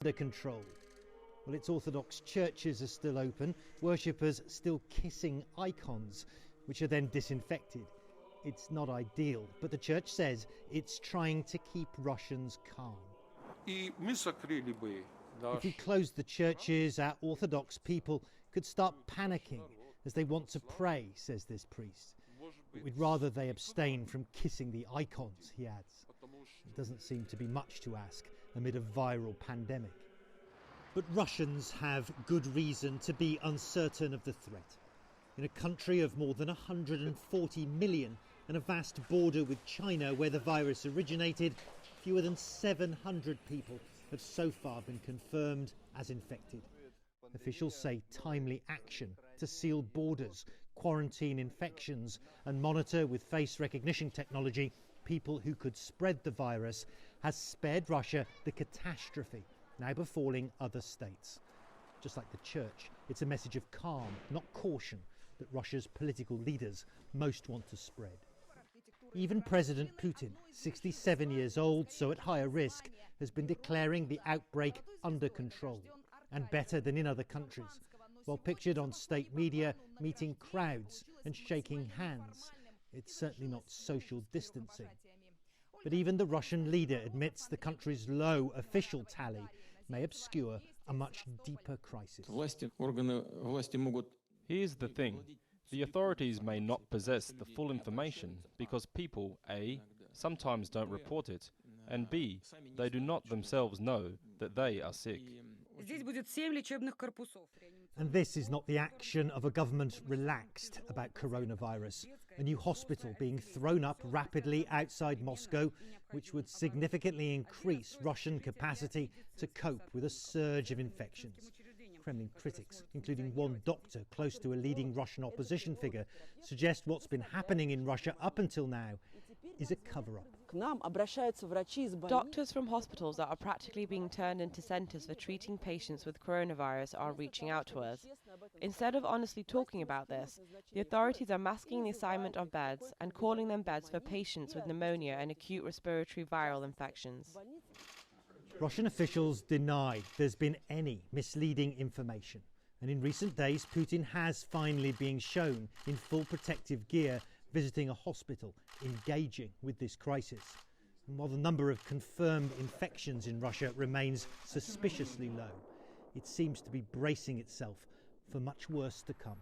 under control. Well, its Orthodox churches are still open, worshippers still kissing icons, which are then disinfected. It's not ideal, but the church says it's trying to keep Russians calm. If we closed the churches, our Orthodox people could start panicking as they want to pray, says this priest. But we'd rather they abstain from kissing the icons, he adds. It doesn't seem to be much to ask amid a viral pandemic. But Russians have good reason to be uncertain of the threat. In a country of more than 140 million and a vast border with China where the virus originated, fewer than 700 people have so far been confirmed as infected. Officials say timely action to seal borders, quarantine infections and monitor with face recognition technology people who could spread the virus has spared Russia the catastrophe now befalling other states. Just like the church, it's a message of calm, not caution, that Russia's political leaders most want to spread. Even President Putin, 67 years old, so at higher risk, has been declaring the outbreak under control and better than in other countries, while pictured on state media meeting crowds and shaking hands. It's certainly not social distancing. But even the Russian leader admits the country's low official tally may obscure a much deeper crisis. Here's the thing. The authorities may not possess the full information because people, A, sometimes don't report it, and B, they do not themselves know that they are sick. And this is not the action of a government relaxed about coronavirus. A new hospital being thrown up rapidly outside Moscow, which would significantly increase Russian capacity to cope with a surge of infections. Kremlin critics, including one doctor close to a leading Russian opposition figure, suggest what's been happening in Russia up until now is a cover-up. Doctors from hospitals that are practically being turned into centres for treating patients with coronavirus are reaching out to us. Instead of honestly talking about this, the authorities are masking the assignment of beds and calling them beds for patients with pneumonia and acute respiratory viral infections. Russian officials deny there's been any misleading information. And in recent days, Putin has finally been shown in full protective gear visiting a hospital, engaging with this crisis. And while the number of confirmed infections in Russia remains suspiciously low, it seems to be bracing itself for much worse to come.